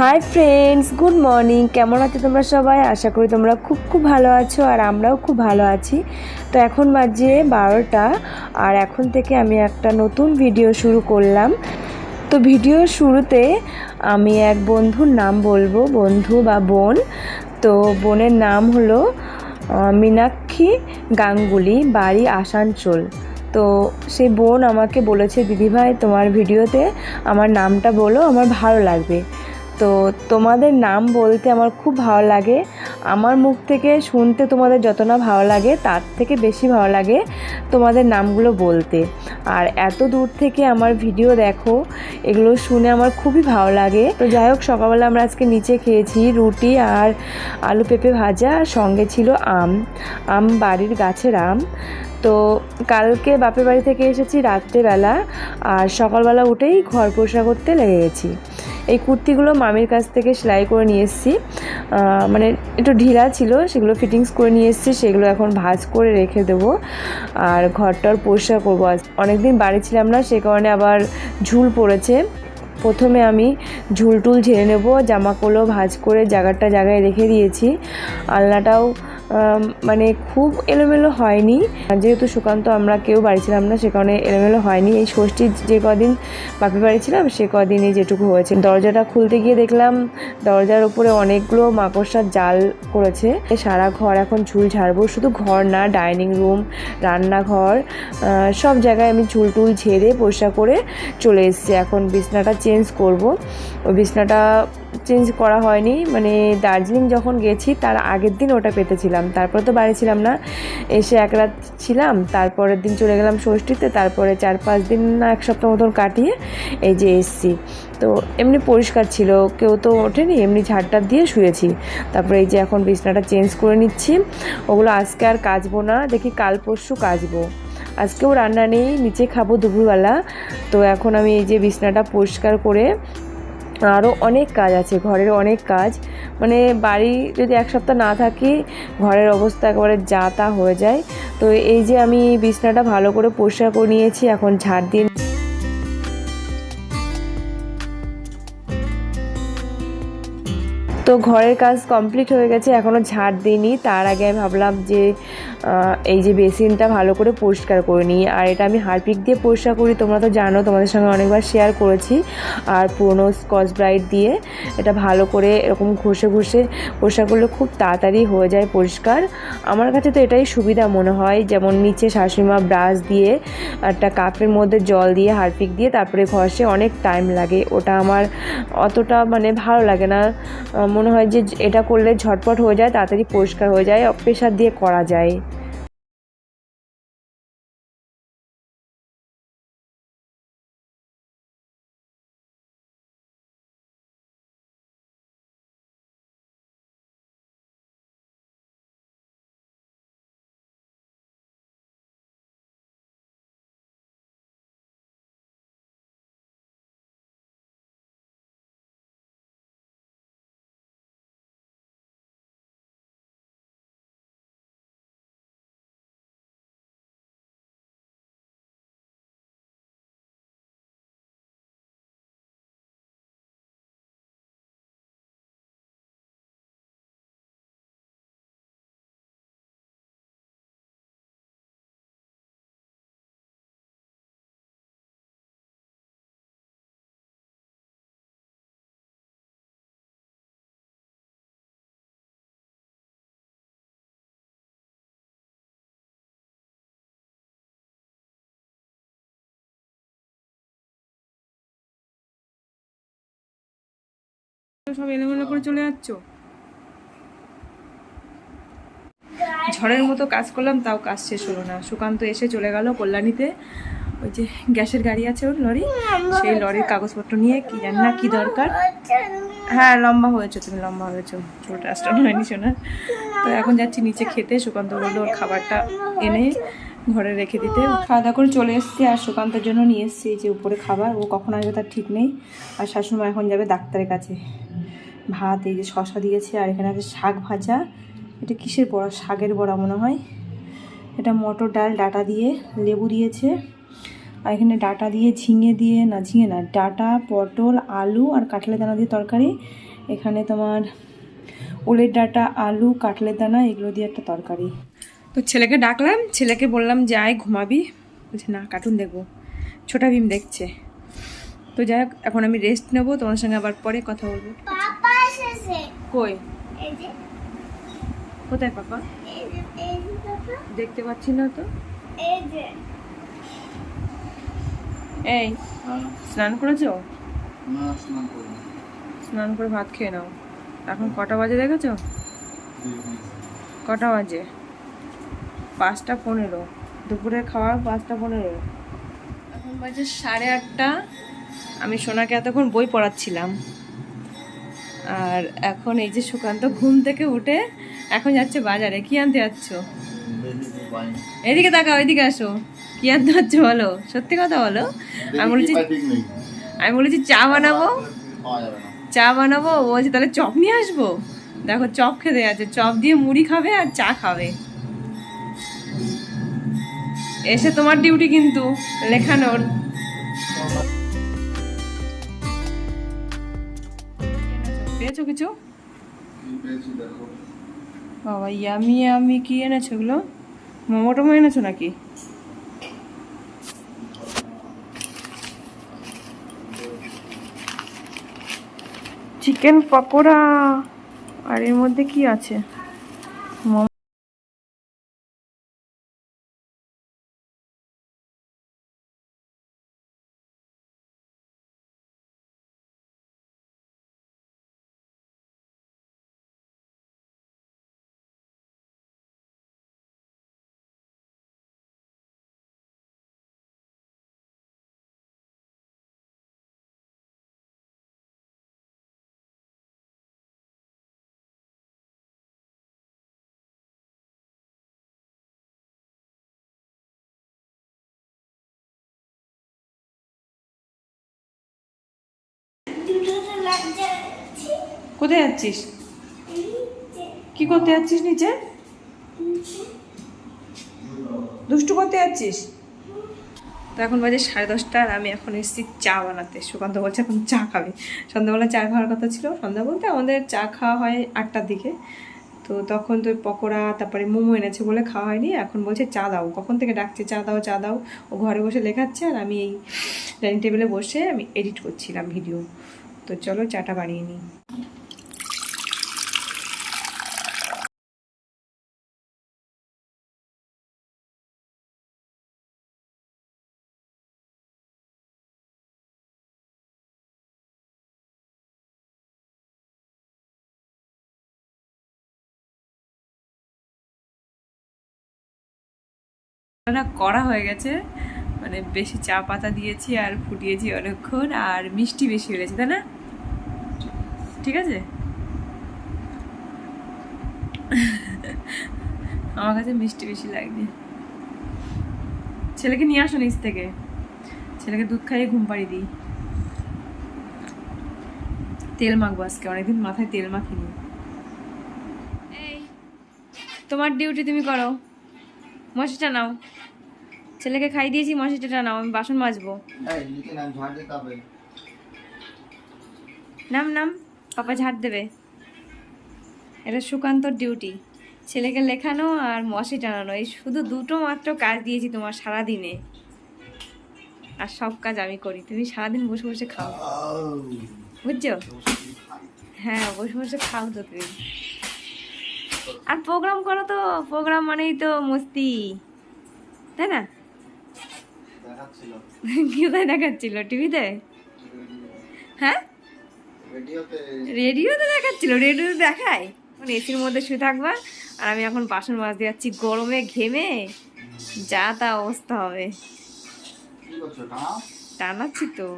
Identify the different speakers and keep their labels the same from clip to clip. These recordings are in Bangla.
Speaker 1: Hi friends, good morning. কেমন আছো তোমরা সবাই? আশা করি তোমরা খুব ভালো আছো, আর আমরাও খুব ভালো আছি। তো এখন বাজে 12টা, আর এখন থেকে আমি একটা নতুন ভিডিও শুরু করলাম। তো ভিডিও শুরুতে আমি এক বন্ধুর নাম বলবো, বন্ধু বা বোন। তো বোনের নাম হলো মীনাক্ষী গাঙ্গুলি, বাড়ি আসানসোল। তো সেই বোন আমাকে বলেছে, দিদিভাই তোমার ভিডিওতে আমার নামটা বলো, আমার ভালো লাগবে। তো তোমাদের নাম বলতে আমার খুব ভালো লাগে। আমার মুখ থেকে শুনতে তোমাদের যত না ভালো লাগে, তার থেকে বেশি ভালো লাগে তোমাদের নামগুলো বলতে। আর এত দূর থেকে আমার ভিডিও দেখো, এগুলো শুনে আমার খুবই ভালো লাগে। তো যাই হোক, সকালবেলা আমরা আজকে নিচে খেয়েছি রুটি আর আলু পেঁপে ভাজা, আর সঙ্গে ছিল আম বাড়ির গাছের আম। তো কালকে বাপের বাড়ি থেকে এসেছি রাত্রেবেলা, আর সকালবেলা উঠেই ঘর পরিষ্কার করতে লেগে গেছি। এই কুর্তিগুলো মামির কাছ থেকে সেলাই করে নিয়ে এসেছি, মানে একটু ঢিলা ছিল, সেগুলো ফিটিংস করে নিয়ে এসেছি। সেগুলো এখন ভাঁজ করে রেখে দেবো, আর ঘরটার পরিষ্কার করবো। আজ অনেকদিন বাড়ি ছিলাম না, সে কারণে আবার ঝুল পড়েছে। প্রথমে আমি ঝুলটুল ঝেড়ে নেব, জামাগুলো ভাঁজ করে জায়গায় রেখে দিয়েছি। আলনাটাও মানে খুব এলোমেলো হয়নি, যেহেতু সুকান্ত আমরা কেউ বাড়ি ছিলাম না, সে কারণে এলোমেলো হয়নি। এই ষষ্ঠীর যে কদিন বাপের বাড়ি ছিলাম, সে কদিনই যেটুকু হয়েছে। দরজাটা খুলতে গিয়ে দেখলাম দরজার উপরে অনেকগুলো মাকড়সার জাল করেছে। সারা ঘর এখন ঝুল ঝাড়বো, শুধু ঘর না, ডাইনিং রুম, রান্নাঘর, সব জায়গায় আমি ঝুলটুল ঝেড়ে পরিষ্কার করে চলে এসেছি। এখন বিছনাটা চেঞ্জ করব। ওই বিছনাটা চেঞ্জ করা হয়নি, মানে দার্জিলিং যখন গেছি তার আগের দিন ওটা পেতেছিলাম, তারপরে তো বাড়ি ছিলাম না, এসে এক রাত ছিলাম, তারপরের দিন চলে গেলাম ষষ্ঠীতে, তারপরে 4-5 দিন না 1 সপ্তাহ মতন কাটিয়ে এই যে এসছি। তো এমনি পরিষ্কার ছিল, কেউ তো ওঠেনি, এমনি ঝাড়টার দিয়ে শুয়েছি। তারপরে এই যে এখন বিছনাটা চেঞ্জ করে নিচ্ছি। ওগুলো আজকে আর কাচবো না, দেখি কাল পরশু কাচবো। আজকেও রান্না নেই, নিচে খাবো দুপুরবেলা। তো এখন আমি এই যে বিছনাটা পরিষ্কার করে, আরও অনেক কাজ আছে, ঘরের অনেক কাজ, মানে বাড়ি যদি 1 সপ্তাহ না থাকি, ঘরের অবস্থা একেবারে যা তা হয়ে যায়। তো এই যে আমি বিছনাটা ভালো করে পরিষ্কার করে নিয়েছি, এখন ঝাড় দিয়ে। তো ঘরের কাজ কমপ্লিট হয়ে গেছে, এখনও ঝাড় দিইনি। তার আগে আমি ভাবলাম যে এই যে বেসিনটা ভালো করে পরিষ্কার করে নিই। আর এটা আমি হারপিক দিয়ে পরিষ্কার করি, তোমরা তো জানো, তোমাদের সঙ্গে অনেকবার শেয়ার করেছি। আর পুরনো স্কচ ব্রাইট দিয়ে এটা ভালো করে এরকম ঘষে পরিষ্কার করলে খুব তাড়াতাড়ি হয়ে যায় পরিষ্কার। আমার কাছে তো এটাই সুবিধা মনে হয়। যেমন নিচে শাশুড়িমা ব্রাশ দিয়ে একটা কাপের মধ্যে জল দিয়ে হারপিক দিয়ে তারপরে ঘষে, অনেক টাইম লাগে, ওটা আমার অতটা মানে ভালো লাগে না। মনে হয় যে এটা করলে ঝটপট হয়ে যায়, তাড়াতাড়ি পরিষ্কার হয়ে যায়, প্রেসার দিয়ে করা যায়।
Speaker 2: সব এলোমেলো করে চলে যাচ্ছ। ঝড়ের মতো কাজ করলাম, তাও কাজ শেষ হলো না। সুকান্ত এসে চলে গেল কল্যাণীতে, ওই যে গ্যাসের গাড়ি আছে ওর লরি, সেই লরির কাগজপত্র নিয়ে কি জানি না কি দরকার। হ্যাঁ, লম্বা হয়েছো তুমি, লম্বা হয়েছো, ছোট রাস্তা হয়নি শোনা। তো এখন যাচ্ছি নিচে খেতে। সুকান্ত বললো ওর খাবারটা এনে ঘরে রেখে দিতে। খাওয়া দাওয়া করে চলে এসেছি, আর সুকান্তের জন্য নিয়ে এসেছি যে উপরে খাবার, ও কখন আসবে তার ঠিক নেই। আর শাশুড়িমা এখন যাবে ডাক্তারের কাছে। ভাত, এই যে শশা দিয়েছে, আর এখানে আছে শাক ভাজা। এটা কিসের বড়া? শাকের বড়া মনে হয়। এটা মটর ডাল ডাটা দিয়ে, লেবু দিয়েছে। আর এখানে ডাটা দিয়ে ঝিঙে না, ডাটা, পটল, আলু আর কাঁঠালের দানা দিয়ে তরকারি। এখানে তোমার উলের ডাঁটা, আলু, কাটলের দানা এগুলো দিয়ে একটা তরকারি। তো ছেলেকে ডাকলাম, ছেলেকে বললাম যাই ঘুমাবি, বলছে না কার্টুন দেখবো, ছোটা ভীম দেখছে। তো যাই হোক, এখন আমি রেস্ট নেবো, তোমার সঙ্গে আবার পরে কথা বলবো। কই? কোথায় পাপা? দেখতে পাচ্ছি না তো। এই স্নান করেছো? স্নান করে ভাত খেয়ে নাও। এখন কটা বাজে দেখেছো? কটা বাজে? 5:15। দুপুরে খাওয়া 5:15। এখন বাজে 8:30। আমি সোনাকে এতক্ষণ বই পড়াচ্ছিলাম, আর এখন এই যে সুকান্ত ঘুম থেকে উঠে এখন যাচ্ছে বাজারে। কি আনতে যাচ্ছ? এদিকে তাকাও, এদিকে আসো। কি আনতে যাচ্ছ বলো, সত্যি কথা বলো। আমি বলেছি চা বানাবো, চা বানাবো। ও বলছে তাহলে চপ নিয়ে আসবো। দেখো চপ খেতে যাচ্ছে, চপ দিয়ে মুড়ি খাবে আর চা খাবে। এসে তোমার ডিউটি কিন্তু লেখানোর। পেয়েছো কিছু? বাবা ইয়ামি ইয়ামি কি এনেছো এগুলো? মোমো টোমো এনেছো নাকি? চিকেন পকোড়া। আর এর মধ্যে কি আছে? কোথায় যাচ্ছিস? কি করতে যাচ্ছিস নিচে? দুষ্টু করতে যাচ্ছিস? তো এখন বাজে 10:30 আর আমি এখন এসেছি চা বানাতে। সুকান্ত বলছে এখন চা খাবে। সন্ধ্যাবেলা চা খাওয়ার কথা ছিল, সন্ধ্যা বলতে আমাদের চা খাওয়া হয় 8টার দিকে। তো তখন তো পকোড়া তারপরে মোমো এনেছে বলে খাওয়া হয়নি। এখন বলছে চা দাও, কখন থেকে ডাকছে চা দাও চা দাও। ও ঘরে বসে লেখাচ্ছে আর আমি এই ডাইনিং টেবিলে বসে আমি এডিট করছিলাম ভিডিও। তো চলো চাটা বানিয়ে নিই। কড়া হয়ে গেছে, মানে বেশি চা পাতা দিয়েছি আর ফুটিয়েছি অনেকক্ষণ, আর মিষ্টি বেশি হয়ে গেছে, তাই না? ঠিক আছে। আমার কাছে মিষ্টি বেশি লাগছে। ছেলেকে নিয়ে আসো নিচ থেকে, ছেলেকে দুধ খাইয়ে ঘুম পাড়িয়ে দিই। তেল মাখবো আজকে, অনেকদিন মাথায় তেল মাখিনি। এই তোমার ডিউটি তুমি করো, মশিটা নাও। ছেলেকে খাই দিয়েছি, মশিটা নাও, আমি বাসন মাজবো। নাম নাম, পাপা ঝাড় দেবে। এটা সুকান্তর ডিউটি, ছেলেকে লেখানো আর মশি টানানো। এই শুধু দুটো মাত্র কাজ দিয়েছি তোমার সারাদিনে, আর সব কাজ আমি করি। তুমি সারাদিন বসে বসে খাও, বুঝছো? হ্যাঁ বসে বসে খাও তো তুমি। আর প্রোগ্রাম করো তো, প্রোগ্রাম মানেই তো মস্তি, তাই না? কোথায় দেখাচ্ছিল? টিভিতে? হ্যাঁ রেডিওতে দেখাচ্ছিল। রেডিওতে দেখায় মানে এসির মধ্যে শুয়ে থাকবা, আর আমি এখন বাসন মাজতে যাচ্ছি গরমে ঘেমে যা তা অবস্থা হবে। টানাচ্ছি তো।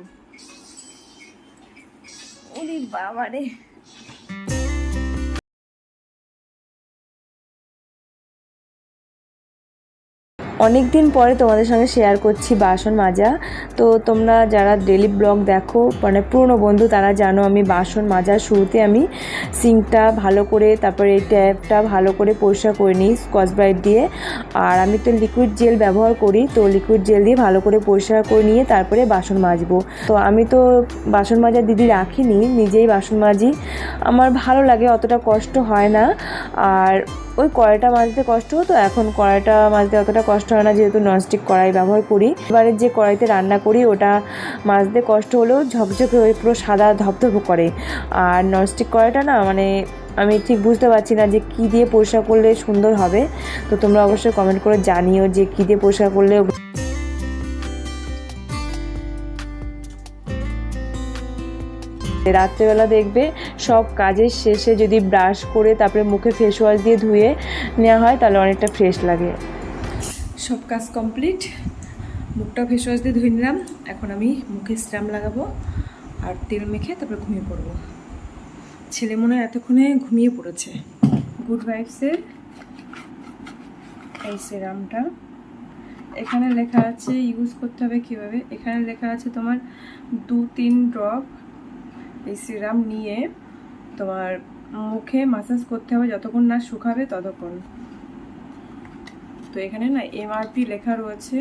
Speaker 2: ওরে বাবারে।
Speaker 1: অনেক দিন পরে তোমাদের সঙ্গে শেয়ার করছি বাসন মাজা। তো তোমরা যারা ডেলি ব্লগ দেখো মানে পুরনো বন্ধু তারা জানো আমি বাসন মাজার শুরুতে আমি সিঙ্কটা ভালো করে, তারপরে এই ট্যাপটা ভালো করে পরিষ্কার করে নিই স্কচ ব্রাইট দিয়ে। আর আমি তো লিকুইড জেল ব্যবহার করি, তো লিকুইড জেল দিয়ে ভালো করে পরিষ্কার করে নিয়ে তারপরে বাসন মাজবো। তো আমি তো বাসন মাজা দিদি রাখিনি, নিজেই বাসন মাজি। আমার ভালো লাগে, অতটা কষ্ট হয় না। আর ওই কড়াইটা মাজতে কষ্ট হতো, এখন কড়াইটা মাজতে অতটা কষ্ট হয় না যেহেতু ননস্টিক কড়াই ব্যবহার করি। এবারে যে কড়াইতে রান্না করি ওটা মাজতে কষ্ট হলেও ঝকঝকে হয়ে পুরো সাদা ধপধপ করে। আর ননস্টিক কড়াইটা না মানে আমি ঠিক বুঝতে পারছি না যে কী দিয়ে পরিষ্কার করলে সুন্দর হবে। তো তোমরা অবশ্যই কমেন্ট করে জানিও যে কী দিয়ে পরিষ্কার করলে। রাত্রেবেলা দেখবে সব কাজের শেষে যদি ব্রাশ করে তারপরে মুখে ফেস ওয়াশ দিয়ে ধুয়ে নেওয়া হয় তাহলে অনেকটা ফ্রেশ লাগে।
Speaker 2: সব কাজ কমপ্লিট, মুখটা ফেস ওয়াশ দিয়ে ধুয়ে নিলাম। এখন আমি মুখে সিরাম লাগাবো আর তেল মেখে তারপরে ঘুমিয়ে পড়বো। ছেলে মনে হয় এতক্ষণে ঘুমিয়ে পড়েছে। গুড ভাইবসের এই সিরামটা, এখানে লেখা আছে ইউজ করতে হবে কীভাবে। এখানে লেখা আছে তোমার 2-3 ড্রপ এই সিরাম নিয়ে তোমার মুখে মাসাজ করতে হবে যতক্ষণ না শুকাবে ততক্ষণ। তো এখানে না এমআরপি লেখা রয়েছে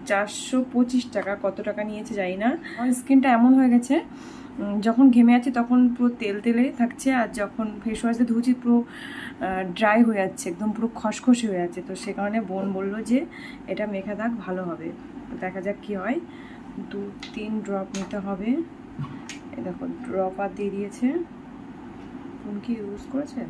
Speaker 2: 425 টাকা, কত টাকা নিয়েছে জানি না। আমার স্কিনটা এমন হয়ে গেছে যখন ঘেমে আছে তখন পুরো তেল তেলে থাকছে, আর যখন ফেস ওয়াশ দিয়ে ধুচ্ছি পুরো ড্রাই হয়ে যাচ্ছে, একদম পুরো খসখসে হয়ে যাচ্ছে। তো সে কারণে বোন বললো যে এটা মেখে থাক ভালো হবে। দেখা যাক কী হয়। 2-3 ড্রপ নিতে হবে। এই দেখো ড্রপ আর দিয়ে দিয়েছে। বোন কি ইউজ করেছে?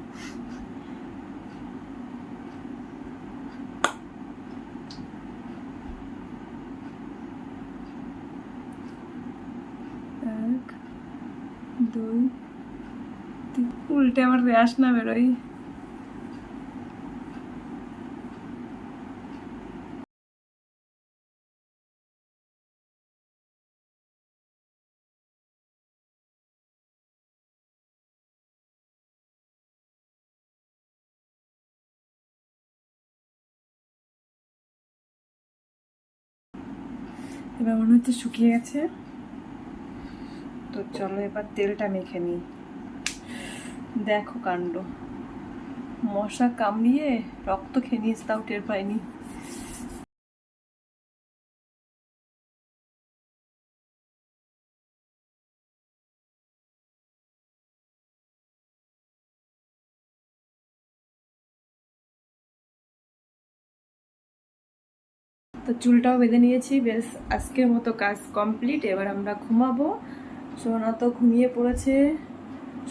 Speaker 2: উল্টে আমার র্যাশ না বেরোয়। এবার মনে হচ্ছে শুকিয়ে গেছে। তো চলো এবার তেলটা মেখে নিই। দেখো কাণ্ড, মশা কামড়িয়ে রক্ত খেয়ে নিয়েছে তাও টের পাইনি। তো চুলটাও বেঁধে নিয়েছি, বেশ আজকের মতো কাজ কমপ্লিট। এবার আমরা ঘুমাবো। সোনা তো ঘুমিয়ে পড়েছে,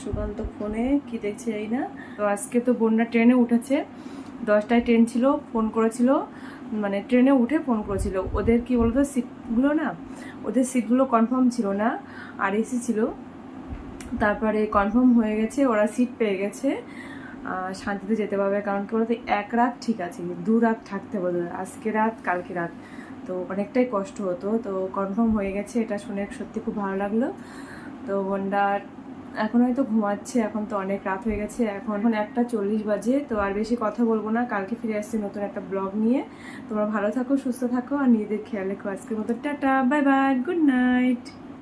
Speaker 2: সুকান্ত ফোনে কি দেখছে এই না। তো আজকে তো বোনরা ট্রেনে উঠেছে, 10টায় ট্রেন ছিল, ফোন করেছিল, মানে ট্রেনে উঠে ফোন করেছিল। ওদের কি বলতো সিটগুলো না, ওদের সিটগুলো কনফার্ম ছিল না, আর এসি ছিল। তারপরে কনফার্ম হয়ে গেছে, ওরা সিট পেয়ে গেছে, শান্তিতে যেতে পারবে। কারণ কি বলতো 1 রাত ঠিক আছে, 2 রাত থাকতে বলতো, আজকে রাত কালকে রাত, তো অনেকটাই কষ্ট হতো। তো কনফার্ম হয়ে গেছে, এটা শুনে সত্যি খুব ভালো লাগলো। তো বোনটা এখন হয়তো ঘুমাচ্ছে, এখন তো অনেক রাত হয়ে গেছে, এখন 1:40 বাজে। তো আর বেশি কথা বলবো না, কালকে ফিরে আসছি নতুন একটা ব্লগ নিয়ে। তোমরা ভালো থাকো, সুস্থ থাকো, আর নিজেদের খেয়াল রেখো। আজকের মতো tata, bye bye, good night.